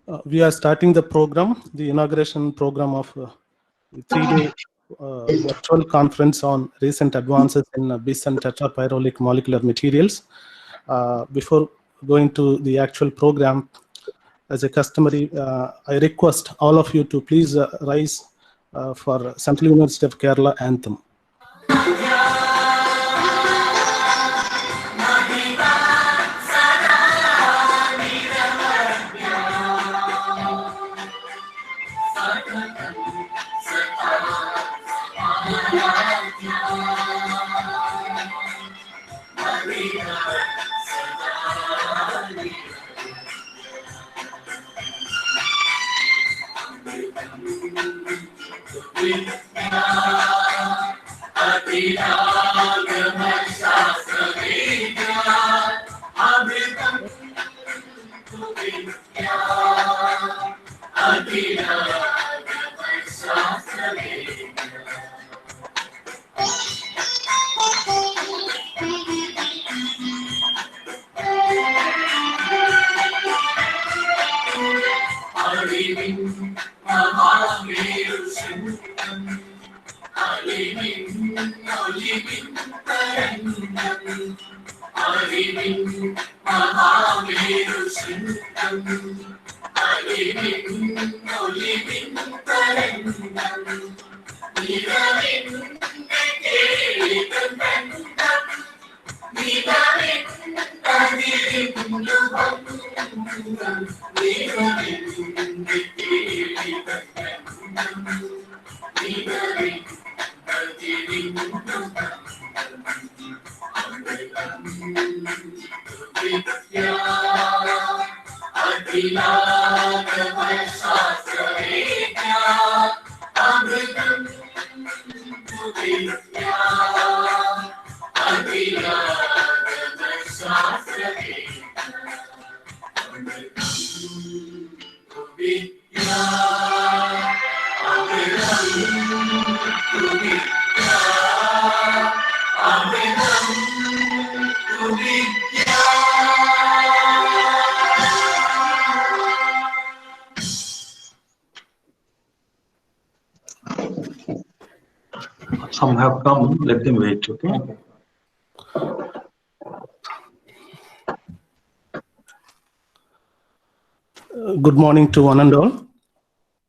We are starting the program, the inauguration program of the 3-day virtual conference on recent advances in bis and tetra Pyrrolic molecular materials. Before going to the actual program, as a customary, I request all of you to please rise for Central University of Kerala anthem. Some have come, let them wait, okay? Good morning to one and all.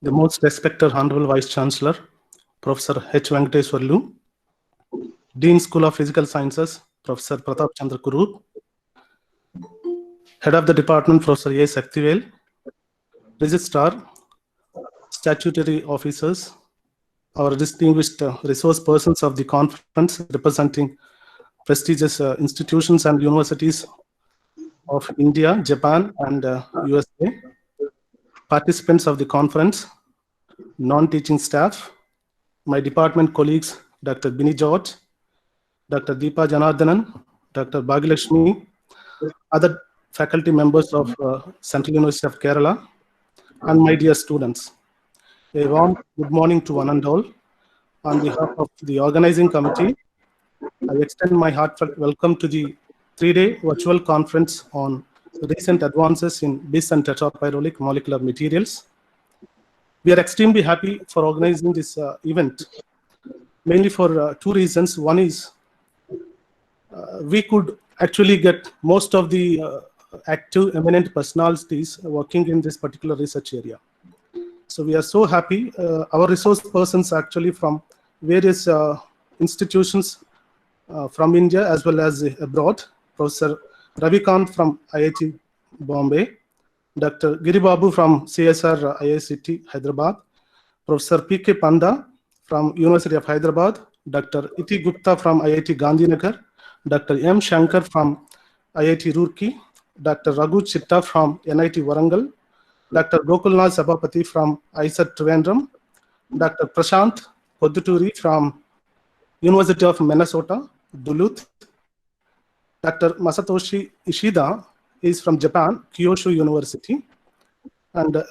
The most respected Honourable Vice Chancellor, Professor H. Venkateswarlu, Dean School of Physical Sciences, Professor Pratap Chandra Kuru, Head of the Department, Professor A. Saktivel, Registrar, Statutory Officers, our distinguished resource persons of the conference representing prestigious institutions and universities of India, Japan, and USA, participants of the conference, non-teaching staff, my department colleagues, Dr. Bini George, Dr. Deepa Janardhanan, Dr. Bhagilakshmi, other faculty members of Central University of Kerala, and my dear students. A warm good morning to one and all. On behalf of the organizing committee, I extend my heartfelt welcome to the 3-day virtual conference on recent advances in bis and tetra Pyrrolic molecular materials. We are extremely happy for organizing this event, mainly for 2 reasons. One is we could actually get most of the active eminent personalities working in this particular research area. So we are so happy. Our resource persons actually from various institutions from India as well as abroad. Professor Ravikant from IIT Bombay, Dr. Giribabu from CSR IICT Hyderabad, Professor P.K. Panda from University of Hyderabad, Dr. Iti Gupta from IIT Gandhinagar, Dr. M. Shankar from IIT Roorkee, Dr. Raghu Chitta from NIT Warangal, Dr. Gokulnath Sabapati from ISAT Trivandrum, Dr. Prashant Koduturi from University of Minnesota, Duluth, Dr. Masatoshi Ishida is from Japan, Kyushu University, and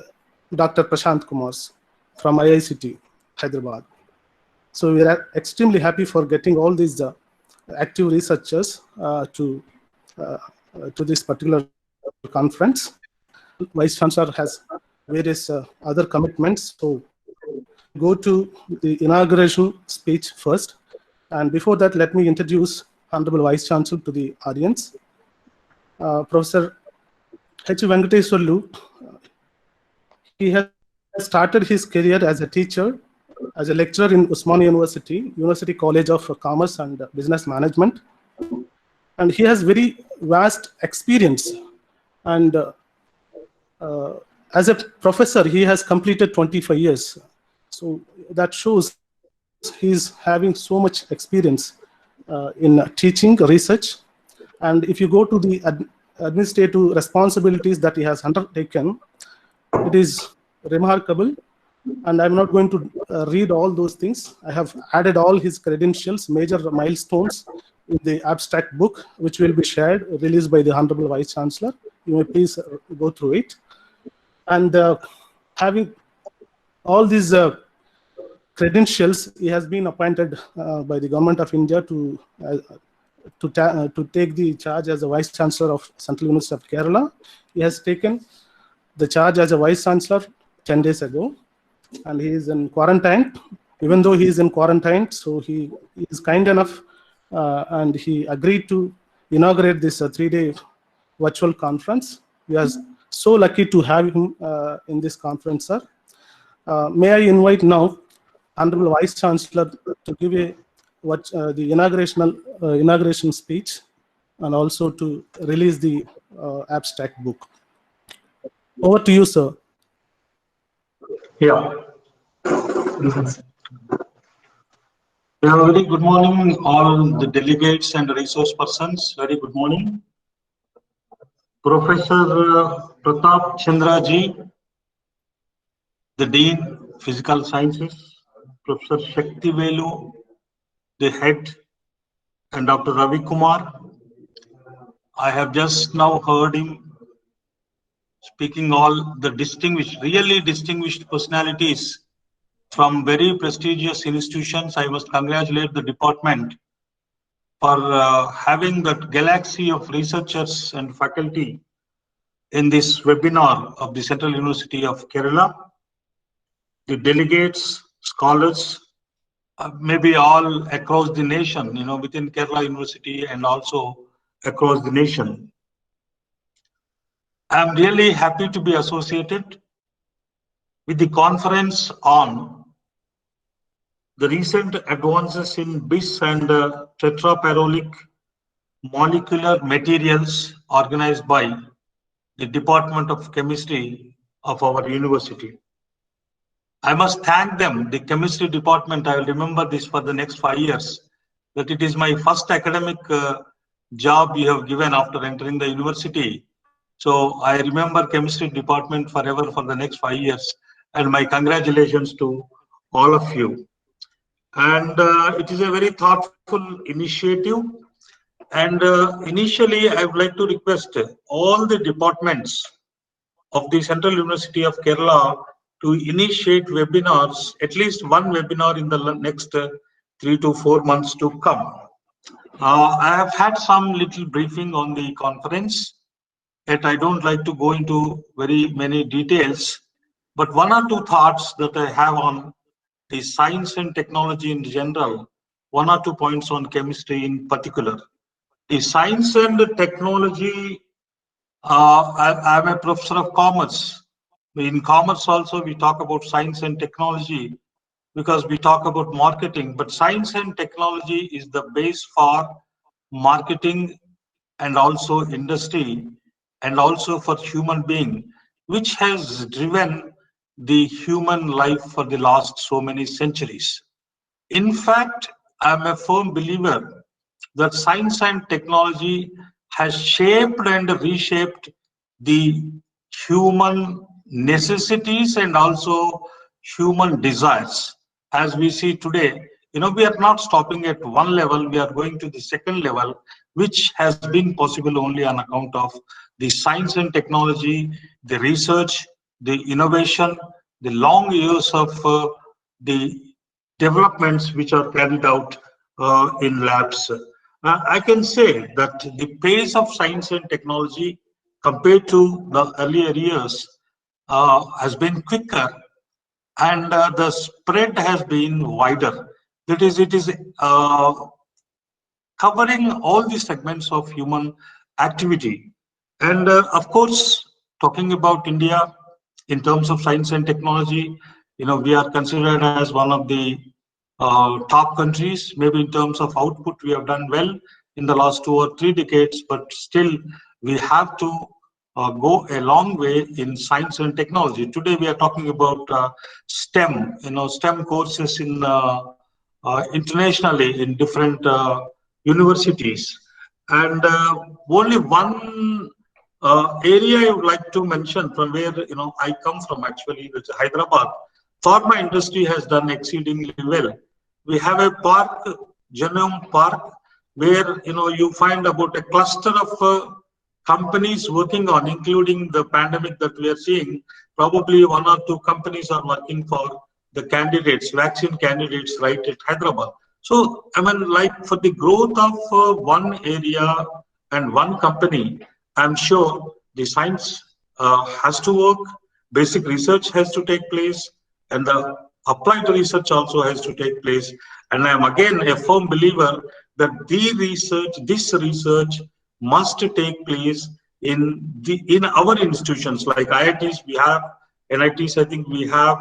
Dr. Prashant Kumar from IICT, Hyderabad. So we are extremely happy for getting all these active researchers to this particular conference. Vice Chancellor has various other commitments. So go to the inauguration speech first. And before that, let me introduce Honorable Vice Chancellor to the audience. Professor H. Venkateswarlu, he has started his career as a teacher, as a lecturer in Usmania University, University College of Commerce and Business Management. And he has very vast experience. And as a professor, he has completed 25 years. So that shows he's having so much experience in teaching, research. And if you go to the administrative responsibilities that he has undertaken, it is remarkable. And I'm not going to read all those things. I have added all his credentials, major milestones in the abstract book, which will be shared, released by the Honorable Vice Chancellor. You may please go through it. And having all these credentials, he has been appointed by the Government of India to take the charge as a Vice Chancellor of Central University of Kerala. He has taken the charge as a Vice Chancellor 10 days ago, and he is in quarantine. Even though he is in quarantine, so he is kind enough and he agreed to inaugurate this 3-day virtual conference. We are so lucky to have him in this conference, sir. May I invite now Honorable Vice Chancellor to give the inauguration speech and also to release the abstract book. Over to you, sir. Yeah. Very good morning, all the delegates and resource persons. Very good morning. Professor Pratap Chandra ji, the Dean, Physical Sciences, Professor Shakti Velu, the head, and Dr. Ravi Kumar. I have just now heard him speaking all the distinguished, really distinguished personalities from very prestigious institutions. I must congratulate the department for having that galaxy of researchers and faculty in this webinar of the Central University of Kerala. The delegates, scholars, maybe all across the nation, within Kerala University and also across the nation. I'm really happy to be associated with the conference on the recent advances in bis and tetra Pyrrolic molecular materials organized by the Department of Chemistry of our university. I must thank them, the chemistry department. I will remember this for the next 5 years, that it is my first academic job you have given after entering the university. So I remember chemistry department forever for the next 5 years, and my congratulations to all of you. And it is a very thoughtful initiative. And initially, I would like to request all the departments of the Central University of Kerala to initiate webinars, at least one webinar in the next 3 to 4 months to come. I have had some little briefing on the conference, yet I don't like to go into very many details, but 1 or 2 thoughts that I have on the science and technology in general, 1 or 2 points on chemistry in particular. The science and technology, I'm a professor of commerce. In commerce also, we talk about science and technology because we talk about marketing, but science and technology is the base for marketing and also industry and also for human being, which has driven the human life for the last so many centuries. In fact, I'm a firm believer that science and technology has shaped and reshaped the human necessities and also human desires. As we see today, we are not stopping at one level, we are going to the second level, which has been possible only on account of the science and technology, the research, the innovation, the long years of the developments which are carried out in labs. I can say that the pace of science and technology compared to the earlier years has been quicker, and the spread has been wider. That is, it is covering all the segments of human activity. And of course, talking about India in terms of science and technology, we are considered as one of the top countries. Maybe in terms of output, we have done well in the last 2 or 3 decades, but still we have to go a long way in science and technology. Today we are talking about STEM, STEM courses in internationally in different universities. And only one area I would like to mention from where I come from, actually, which is Hyderabad. Pharma industry has done exceedingly well. We have a park, Genome Park, where you find about a cluster of companies working on, including the pandemic that we are seeing. Probably 1 or 2 companies are working for the candidates, vaccine candidates, right at Hyderabad. So, I mean, like for the growth of one area and one company, I'm sure the science has to work, basic research has to take place, and the applied research also has to take place. And I'm again a firm believer that this research must take place in our institutions like IITs. We have NITs, I think we have,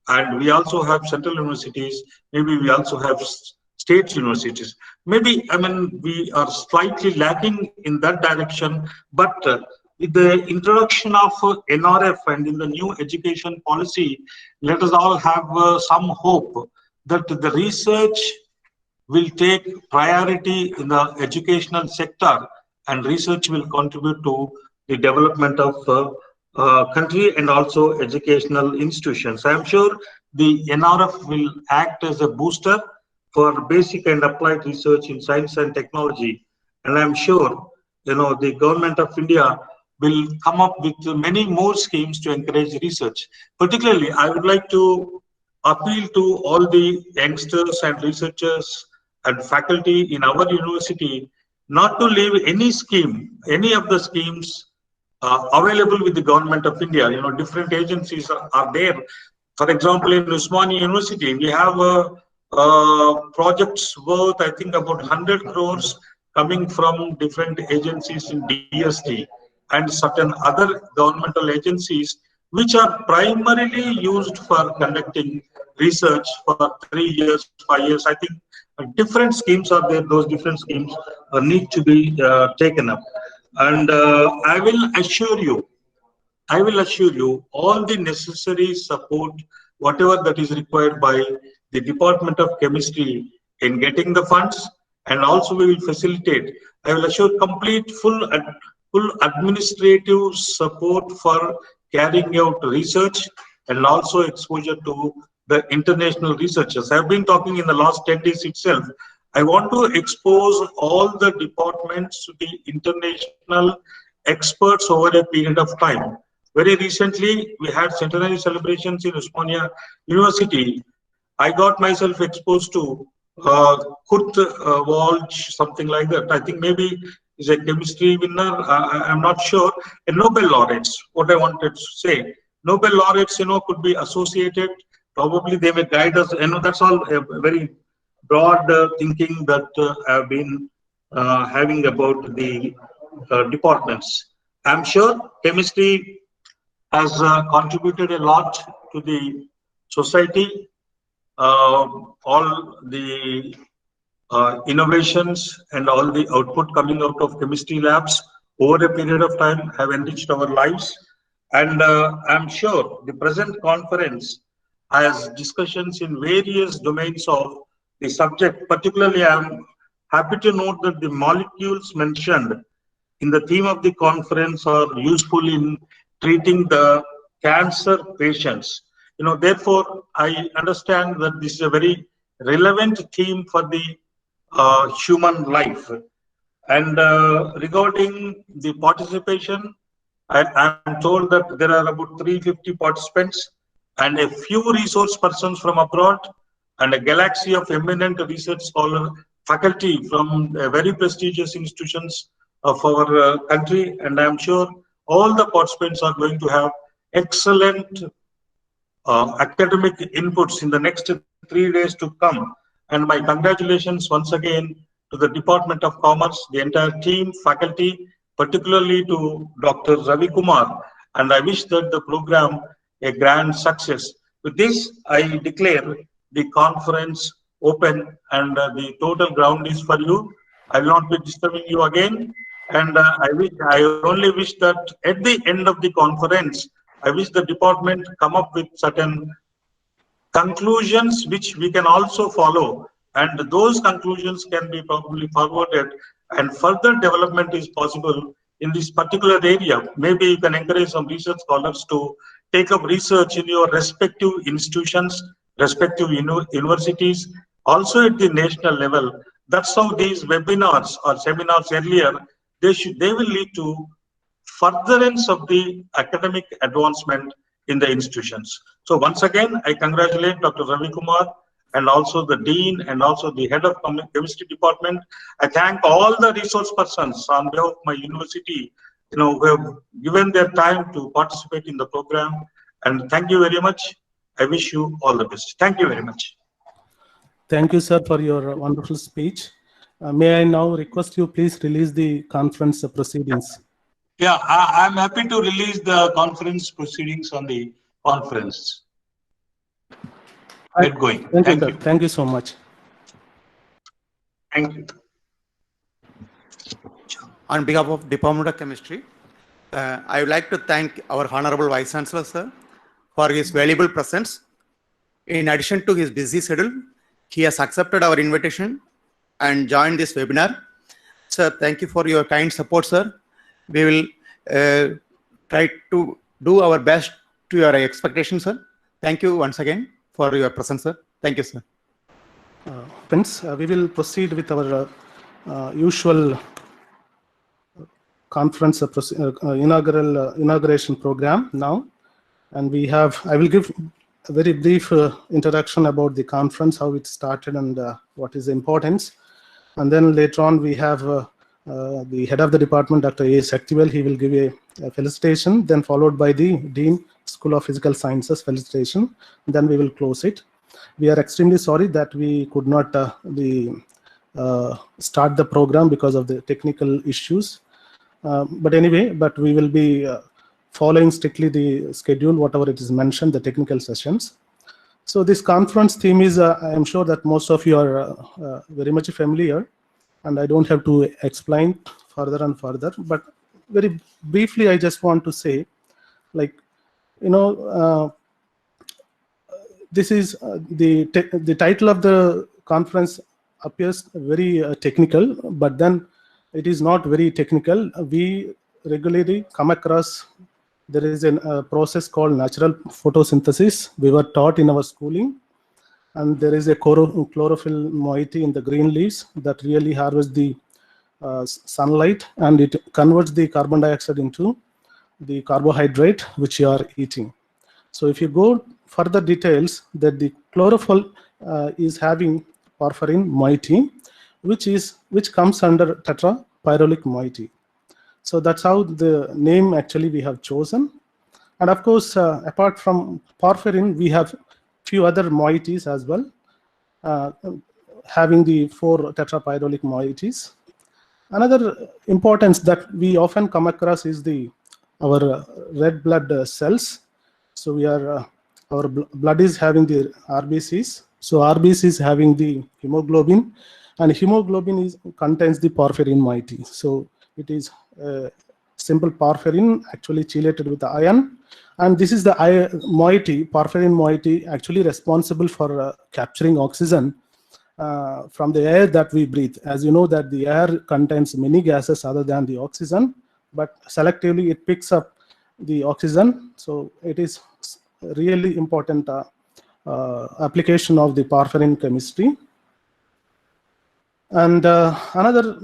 and we also have central universities. Maybe we also have state universities. Maybe, I mean, we are slightly lacking in that direction, but with the introduction of NRF and in the new education policy, let us all have some hope that the research will take priority in the educational sector, and research will contribute to the development of country and also educational institutions. I am sure the NRF will act as a booster for basic and applied research in science and technology. And I'm sure, the government of India will come up with many more schemes to encourage research. Particularly, I would like to appeal to all the youngsters and researchers and faculty in our university not to leave any scheme, any of the schemes available with the government of India. Different agencies are there. For example, in Usmania University, we have projects worth, I think, about 100 crores coming from different agencies in DST and certain other governmental agencies, which are primarily used for conducting research for 3 years, 5 years. I think different schemes are there. Those different schemes need to be taken up. And I will assure you all the necessary support, whatever that is required by the Department of Chemistry in getting the funds, and also we will facilitate. I will assure complete full administrative support for carrying out research and also exposure to the international researchers. I have been talking in the last 10 days itself. I want to expose all the departments to the international experts over a period of time. Very recently, we had centenary celebrations in Usmania University. I got myself exposed to Kurt Walsh, something like that. I think maybe is a chemistry winner. I'm not sure. And Nobel laureates. What I wanted to say, Nobel laureates, could be associated. Probably they may guide us. That's all a very broad thinking that I've been having about the departments. I'm sure chemistry has contributed a lot to the society. All the innovations and all the output coming out of chemistry labs over a period of time have enriched our lives. And I'm sure the present conference has discussions in various domains of the subject. Particularly, I'm happy to note that the molecules mentioned in the theme of the conference are useful in treating the cancer patients. Therefore, I understand that this is a very relevant theme for the human life. And regarding the participation, I'm told that there are about 350 participants and a few resource persons from abroad and a galaxy of eminent research scholar faculty from very prestigious institutions of our country. And I'm sure all the participants are going to have excellent academic inputs in the next 3 days to come. And my congratulations once again to the Department of Commerce, the entire team, faculty, particularly to Dr. Ravi Kumar. And I wish that the program a grand success. With this, I declare the conference open, and the total ground is for you. I will not be disturbing you again. And I only wish that at the end of the conference, I wish the department come up with certain conclusions which we can also follow, and those conclusions can be probably forwarded, and further development is possible in this particular area. Maybe you can encourage some research scholars to take up research in your respective institutions, respective universities, also at the national level. That's how these webinars or seminars earlier, they will lead to furtherance of the academic advancement in the institutions. So once again, I congratulate Dr. Ravi Kumar and also the Dean and also the Head of Chemistry Department. I thank all the resource persons on behalf of my university, who have given their time to participate in the program. And thank you very much. I wish you all the best. Thank you very much. Thank you, sir, for your wonderful speech. May I now request you please release the conference proceedings. Yeah, I'm happy to release the conference proceedings on the conference. Get going. Thank you. Thank you so much. Thank you. On behalf of Department of Chemistry, I would like to thank our Honourable Vice Chancellor, sir, for his valuable presence. In addition to his busy schedule, he has accepted our invitation and joined this webinar. Sir, thank you for your kind support, sir. We will try to do our best to your expectations, sir. Thank you once again for your presence, sir. Thank you, sir. Friends, we will proceed with our usual conference inauguration program now. And I will give a very brief introduction about the conference, how it started and what is the importance. And then later on, we have the head of the department, Dr. A. Shaktivel. He will give a felicitation, then followed by the Dean, School of Physical Sciences felicitation. Then we will close it. We are extremely sorry that we could not start the program because of the technical issues. But anyway, we will be following strictly the schedule, whatever it is mentioned, the technical sessions. So this conference theme is, I am sure that most of you are very much familiar, and I don't have to explain further and further. But very briefly, I just want to say, like, this is the title of the conference appears very technical, but then it is not very technical. We regularly come across, there is a process called natural photosynthesis. We were taught in our schooling, and there is a chlorophyll moiety in the green leaves that really harvests the sunlight, and it converts the carbon dioxide into the carbohydrate which you are eating. So if you go further details, that the chlorophyll is having porphyrin moiety, which comes under tetra Pyrrolic moiety. So that's how the name actually we have chosen. And of course, apart from porphyrin, we have few other moieties as well, having the 4 tetrapyrrolic moieties. Another importance that we often come across is our red blood cells. So our blood is having the RBCs. So RBC is having the hemoglobin, and hemoglobin contains the porphyrin moiety. So it is simple porphyrin actually chelated with the iron, and this is the moiety, porphyrin moiety, actually responsible for capturing oxygen from the air that we breathe. As you know that the air contains many gases other than the oxygen, but selectively it picks up the oxygen. So it is really important application of the porphyrin chemistry. And another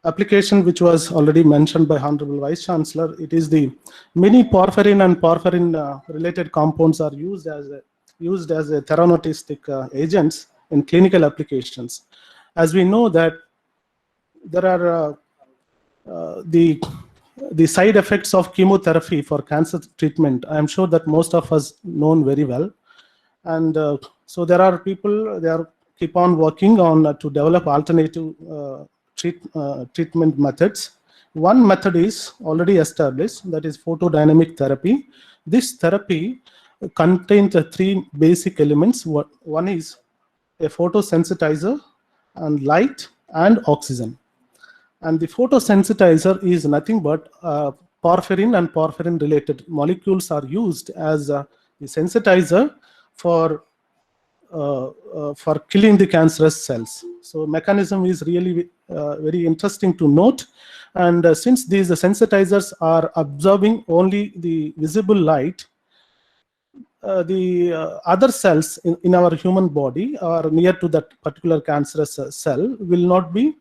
application which was already mentioned by Honourable Vice Chancellor, it is the many porphyrin and porphyrin related compounds are used as a theranostics agents in clinical applications. As we know that there are the side effects of chemotherapy for cancer treatment, I'm sure that most of us know very well. And so there are people, they are keep on working on to develop alternative treatment methods. One method is already established, that is photodynamic therapy. This therapy contains three basic elements. One is a photosensitizer, and light and oxygen. And the photosensitizer is nothing but porphyrin and porphyrin related molecules are used as the sensitizer for killing the cancerous cells. So mechanism is really very interesting to note. And since these sensitizers are absorbing only the visible light, the other cells in our human body or near to that particular cancerous cell will not be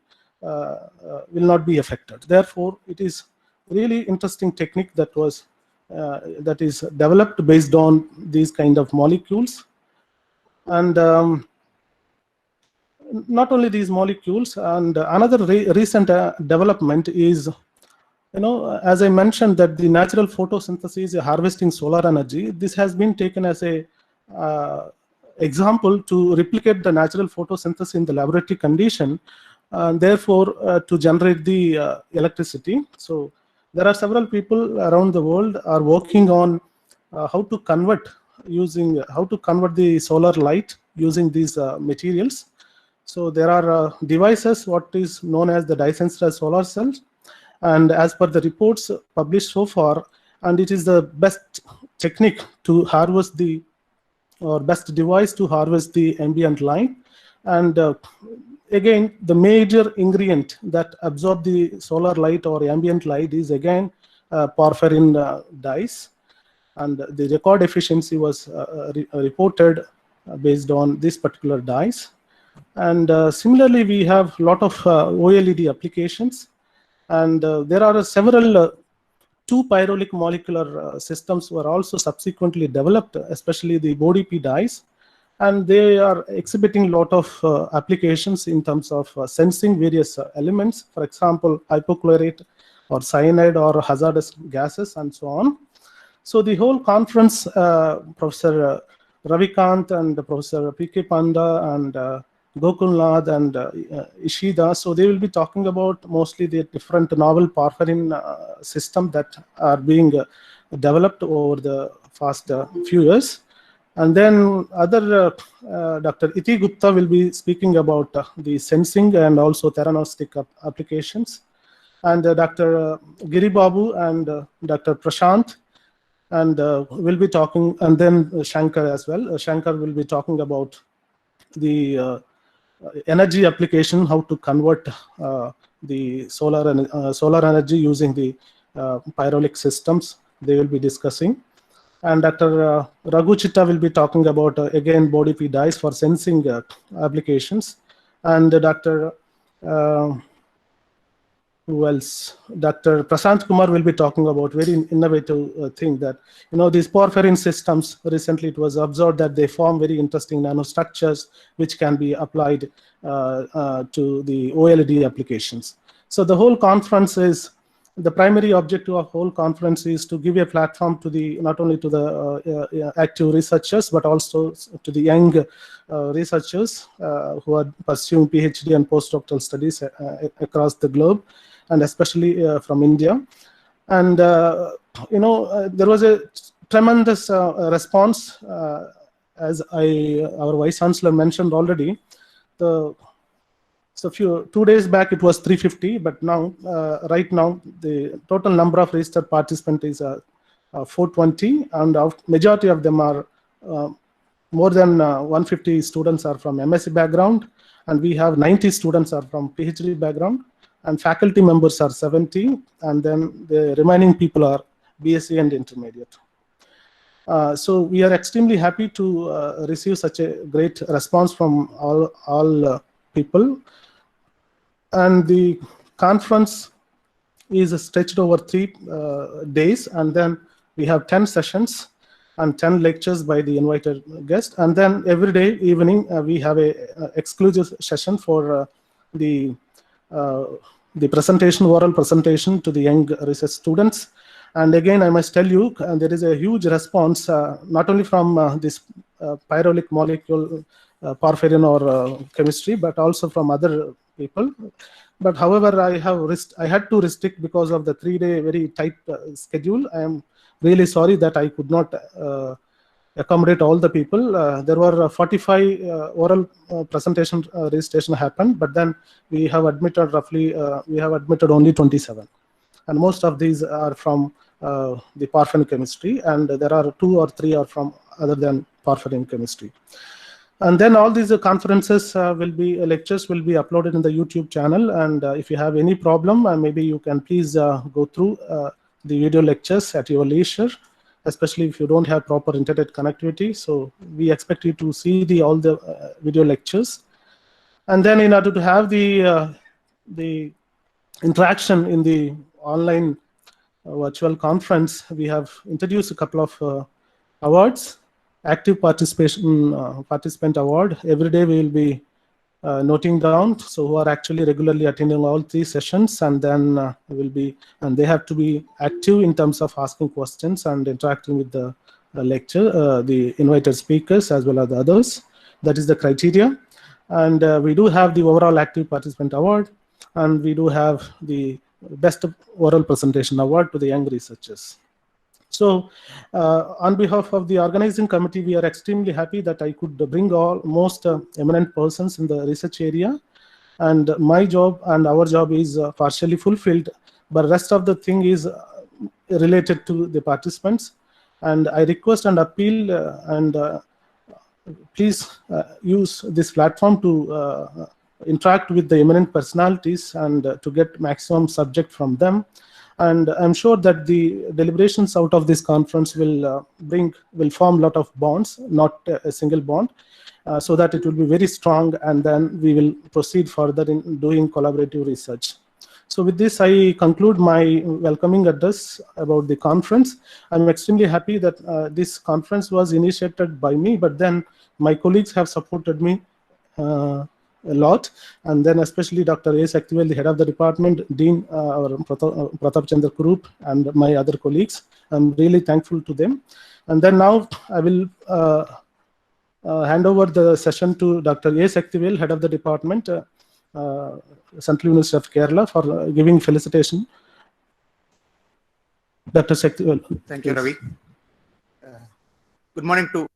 affected. Therefore, it is really interesting technique that was that is developed based on these kind of molecules. And not only these molecules, and another recent development is, as I mentioned, that the natural photosynthesis is harvesting solar energy. This has been taken as a example to replicate the natural photosynthesis in the laboratory condition, and therefore to generate the electricity. So there are several people around the world are working on how to convert the solar light using these materials. So there are devices, what is known as the dye-sensitive solar cells, and as per the reports published so far, and it is the best technique to harvest or best device to harvest the ambient light. And again, the major ingredient that absorb the solar light or ambient light is again porphyrin dyes, and the record efficiency was reported based on this particular dyes. And similarly, we have a lot of OLED applications, and there are several 2 Pyrrolic molecular systems were also subsequently developed, especially the ODP dyes, and they are exhibiting a lot of applications in terms of sensing various elements, for example, hypochlorite or cyanide or hazardous gases and so on. So the whole conference, Professor Ravikant and Professor P.K. Panda and Gokulnath and Ishida, so they will be talking about mostly the different novel porphyrin system that are being developed over the past few years. And then other Dr. Iti Gupta will be speaking about the sensing and also theranostic applications. And Dr. Giri Babu and Dr. Prashant and will be talking, and then Shankar as well. Shankar will be talking about the energy application, how to convert the solar energy using the Pyrrolic systems. They will be discussing. And Dr. Raghu Chitta will be talking about again body P dyes for sensing applications. And Dr. Who else? Dr. Prashant Kumar will be talking about very innovative thing that, these porphyrin systems, recently it was observed that they form very interesting nanostructures which can be applied to the OLED applications. So the whole conference is, the primary objective of whole conference is to give a platform to the, not only to the active researchers, but also to the young researchers who are pursuing PhD and postdoctoral studies across the globe, and especially from India. And there was a tremendous response, as our Vice Chancellor mentioned already. So 2 days back it was 350, but now, right now, the total number of registered participants is 420, and majority of them are more than 150 students are from MSc background, and we have 90 students are from PhD background, and faculty members are 70, and then the remaining people are BSc and intermediate. So we are extremely happy to receive such a great response from all people. And the conference is stretched over 3 days, and then we have 10 sessions and 10 lectures by the invited guest. And then every day evening we have a exclusive session for the the presentation, oral presentation to the young research students. And again, I must tell you, there is a huge response, not only from this Pyrrolic molecule, porphyrin or chemistry, but also from other people. But however, I had to restrict because of the 3-day very tight schedule. I am really sorry that I could not accommodate all the people. There were 45 oral presentation registration happened, but then we have admitted only 27. And most of these are from the porphyrin chemistry, and there are 2 or 3 are from other than porphyrin chemistry. And then all these conferences lectures will be uploaded in the YouTube channel. And if you have any problem, maybe you can please go through the video lectures at your leisure, especially if you don't have proper internet connectivity. So we expect you to see all the video lectures. And then in order to have the interaction in the online virtual conference, we have introduced a couple of awards. Active participant award. Every day we will be noting down, so who are actually regularly attending all 3 sessions, and then they have to be active in terms of asking questions and interacting with the lecture, the invited speakers as well as the others. That is the criteria. And we do have the overall active participant award, and we do have the best oral presentation award to the young researchers. So on behalf of the organizing committee, we are extremely happy that I could bring most eminent persons in the research area, and my job and our job is partially fulfilled, but rest of the thing is related to the participants. And I request and appeal please use this platform to interact with the eminent personalities and to get maximum subject from them. And I'm sure that the deliberations out of this conference will form a lot of bonds, not a single bond, so that it will be very strong, and then we will proceed further in doing collaborative research. So with this, I conclude my welcoming address about the conference. I'm extremely happy that this conference was initiated by me, but then my colleagues have supported me a lot, and then especially Dr. A. Saktivel, the head of the department, Dean, our Pratap Chandra group, and my other colleagues. I'm really thankful to them. And then now I will hand over the session to Dr. A. Saktivel, head of the department, Central University of Kerala, for giving felicitation. Dr. Saktivel. Thank you, Ravi. Good morning to.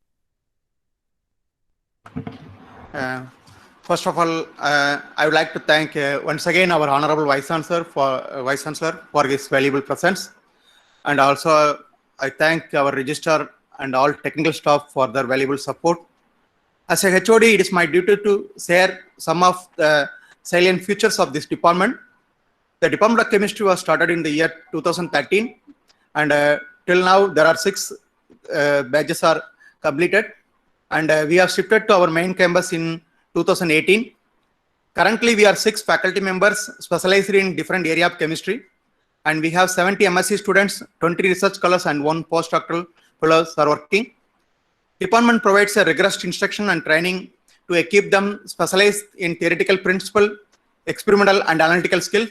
First of all, I would like to thank once again our Honourable Vice Chancellor for his valuable presence, and also I thank our registrar and all technical staff for their valuable support. As a HOD, it is my duty to share some of the salient features of this department. The Department of Chemistry was started in the year 2013, and till now there are 6 batches are completed, and we have shifted to our main campus in 2018. Currently, we are 6 faculty members specialized in different area of chemistry, and we have 70 MSc students, 20 research scholars, and 1 postdoctoral fellows are working. Department provides a rigorous instruction and training to equip them specialized in theoretical principle, experimental and analytical skill.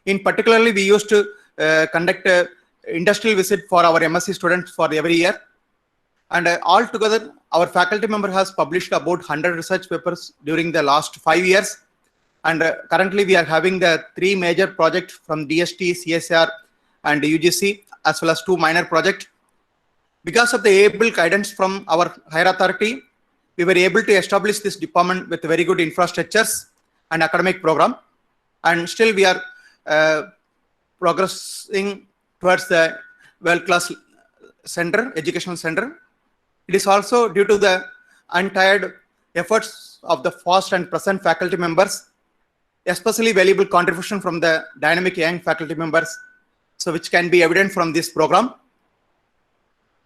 In particularly, we used to conduct a industrial visit for our MSc students for every year. And altogether, our faculty member has published about 100 research papers during the last 5 years. And currently, we are having the 3 major projects from DST, CSR, and UGC, as well as 2 minor projects. Because of the able guidance from our higher authority, we were able to establish this department with very good infrastructures and academic program. And still, we are progressing towards the world-class center, educational center. It is also due to the untired efforts of the past and present faculty members, especially valuable contribution from the dynamic young faculty members, so which can be evident from this program.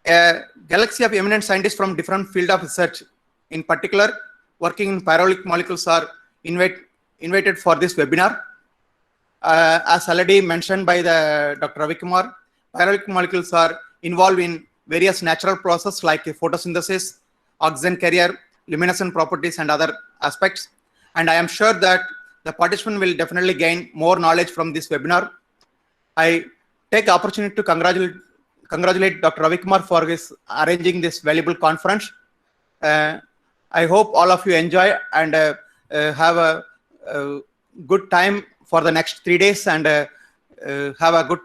A galaxy of eminent scientists from different field of research, in particular working in Pyrrolic molecules, are invited for this webinar. As already mentioned by the Dr. Ravi Kumar, Pyrrolic molecules are involved in various natural processes like photosynthesis, oxygen carrier, luminescent properties, and other aspects. And I am sure that the participant will definitely gain more knowledge from this webinar. I take the opportunity to congratulate Dr. Ravi Kumar for arranging this valuable conference. I hope all of you enjoy and have a good time for the next 3 days and have a good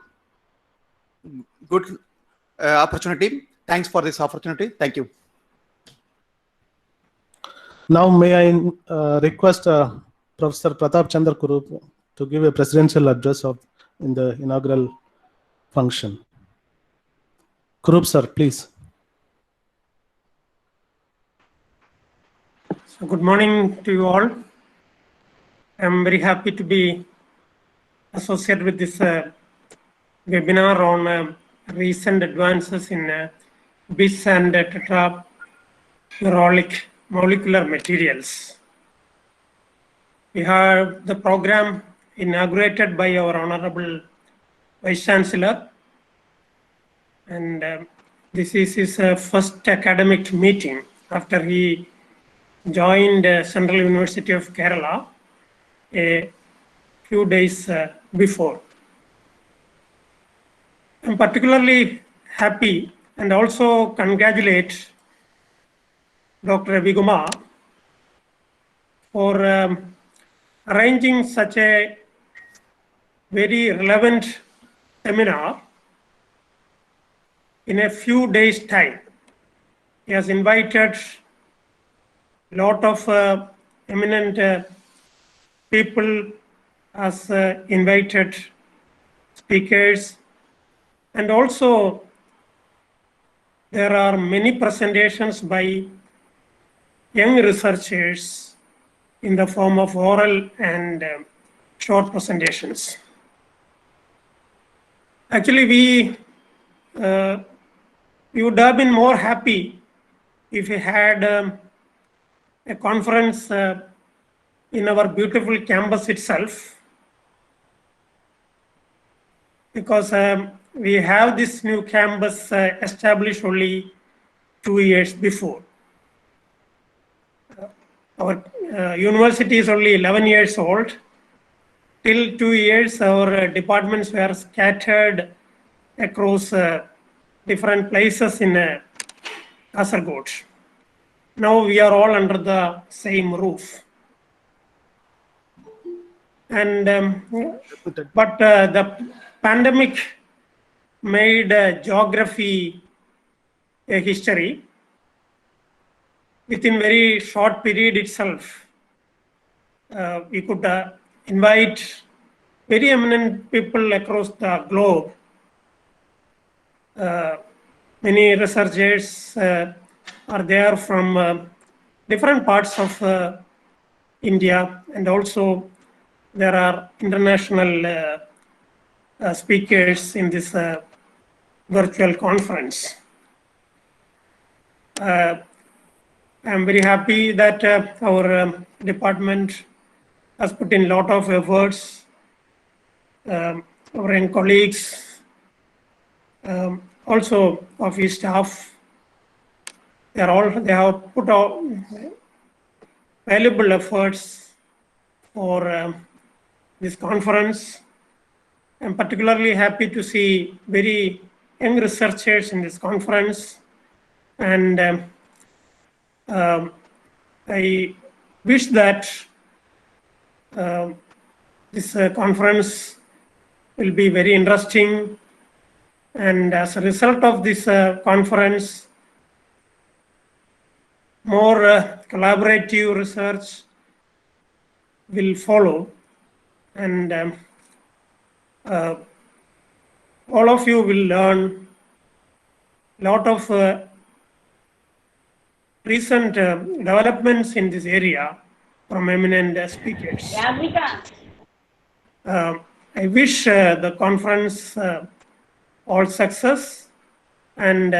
opportunity. Thanks for this opportunity. Thank you. Now may I request Professor Pratap Chandra Kurup to give a presidential address in the inaugural function. Kurup sir, please. So good morning to you all. I'm very happy to be associated with this webinar on recent advances in bis and tetra Pyrrolic molecular materials. We have the program inaugurated by our Honourable Vice Chancellor, and this is his first academic meeting after he joined Central University of Kerala a few days before. I'm particularly happy and also congratulate Dr. Ravi Kumar for arranging such a very relevant seminar in a few days' time. He has invited a lot of eminent people, as invited speakers, and also there are many presentations by young researchers in the form of oral and short presentations. Actually, we would have been more happy if we had a conference in our beautiful campus itself, because we have this new campus established only 2 years before. Our university is only 11 years old. Till 2 years, our departments were scattered across different places in Kasaragod. Now we are all under the same roof. And but the pandemic made geography a history. Within very short period itself, we could invite very eminent people across the globe. Many researchers are there from different parts of India, and also there are international speakers in this virtual conference. I'm very happy that our department has put in a lot of efforts. Our young colleagues, also office staff, they have put out valuable efforts for this conference. I'm particularly happy to see very young researchers in this conference, and I wish that this conference will be very interesting, and as a result of this conference, more collaborative research will follow, and all of you will learn a lot of recent developments in this area from eminent speakers. I wish the conference all success, and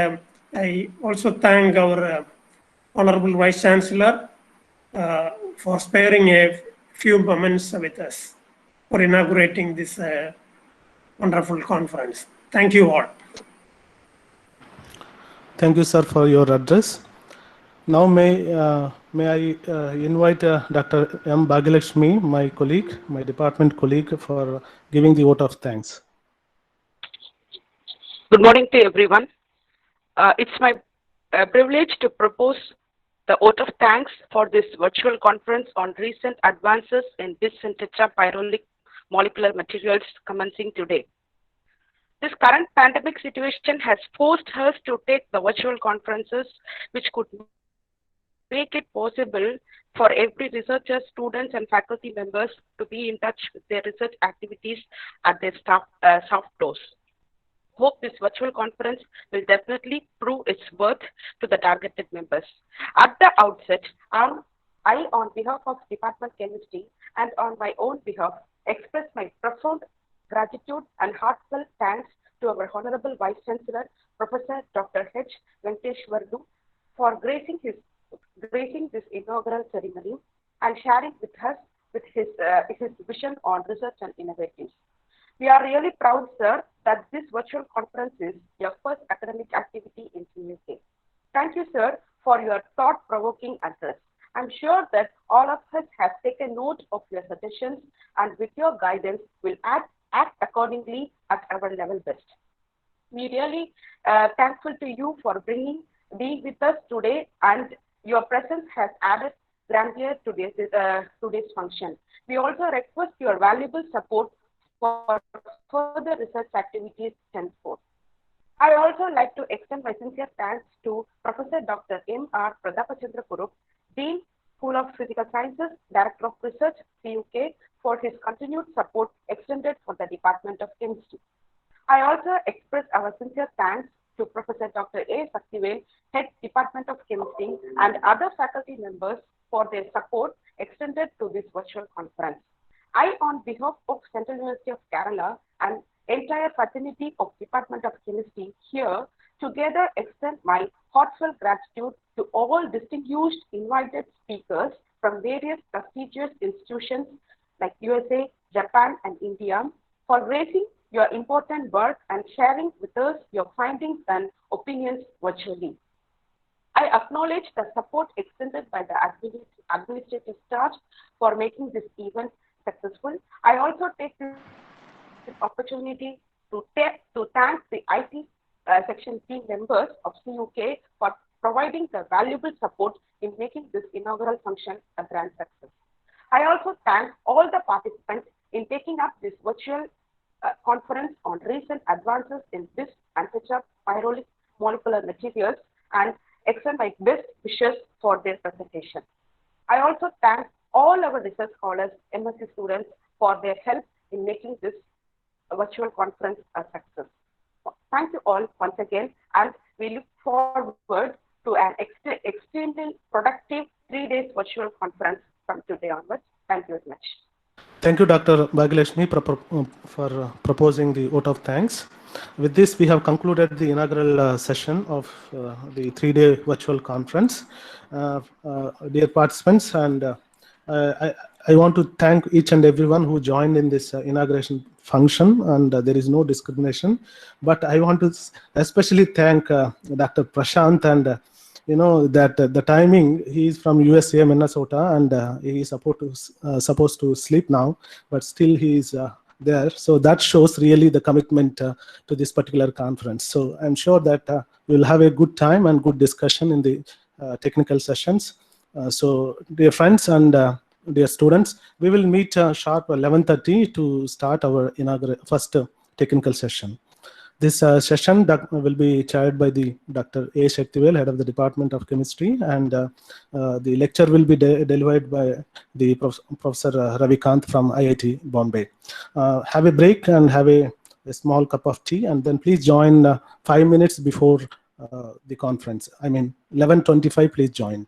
I also thank our Honourable Vice Chancellor for sparing a few moments with us for inaugurating this wonderful conference. Thank you all. Thank you, sir, for your address. Now may I invite Dr. M. Bhagyalakshmi, my colleague, my department colleague, for giving the vote of thanks. Good morning to everyone. It's my privilege to propose the vote of thanks for this virtual conference on recent advances in bis and tetra Pyrrolic molecular materials commencing today. This current pandemic situation has forced us to take the virtual conferences, which could make it possible for every researcher, students, and faculty members to be in touch with their research activities at their soft close. Hope this virtual conference will definitely prove its worth to the targeted members. At the outset, I, on behalf of Department Chemistry and on my own behalf, express my profound gratitude and heartfelt thanks to our Honourable Vice Chancellor, Professor Dr. H. Venkateshwarlu, for gracing this inaugural ceremony and sharing with us with his vision on research and innovatives. We are really proud, sir, that this virtual conference is your first academic activity in CUK. Thank you, sir, for your thought-provoking address. I'm sure that all of us have taken note of your suggestions and with your guidance will act accordingly at our level best. We really thankful to you for being with us today, and your presence has added grandeur to today's function. We also request your valuable support for further research activities henceforth. I also like to extend my sincere thanks to Professor Dr. M.R. Pradapachandra Kurup, Dean, School of Physical Sciences, Director of Research, CUK, for his continued support extended for the Department of Chemistry. I also express our sincere thanks to Professor Dr. A. Saktivel, Head Department of Chemistry, and other faculty members for their support extended to this virtual conference. I, on behalf of Central University of Kerala and entire fraternity of Department of Chemistry here, together extend my heartfelt gratitude to all distinguished invited speakers from various prestigious institutions like USA, Japan, and India for raising your important work and sharing with us your findings and opinions virtually. I acknowledge the support extended by the administrative staff for making this event successful. I also take this opportunity to thank the IT section team members of CUK for providing the valuable support in making this inaugural function a grand success. I also thank all the participants in taking up this virtual conference on recent advances in bis and tetra Pyrrolic molecular materials and extend my best wishes for their presentation. I also thank all our research scholars, MSc students, for their help in making this virtual conference a success. Thank you all once again, and we look forward to an extremely productive 3 days virtual conference from today onwards. Thank you very much. Thank you, Dr. Bhagyalakshmi, for proposing the vote of thanks. With this, we have concluded the inaugural session of the 3-day virtual conference. Dear participants, and I want to thank each and everyone who joined in this inauguration function, and there is no discrimination. But I want to especially thank Dr. Prashant, and you know that the timing, he is from USA, Minnesota, and he is supposed to sleep now, but still he is there. So that shows really the commitment to this particular conference. So I'm sure that we'll have a good time and good discussion in the technical sessions. So dear friends and dear students, we will meet sharp 11:30 to start our first technical session. This session will be chaired by the Dr. A. Shaktivel, Head of the Department of Chemistry, and the lecture will be delivered by the Professor Ravikant from IIT Bombay. Have a break and have a small cup of tea, and then please join 5 minutes before the conference. I mean, 11:25, please join.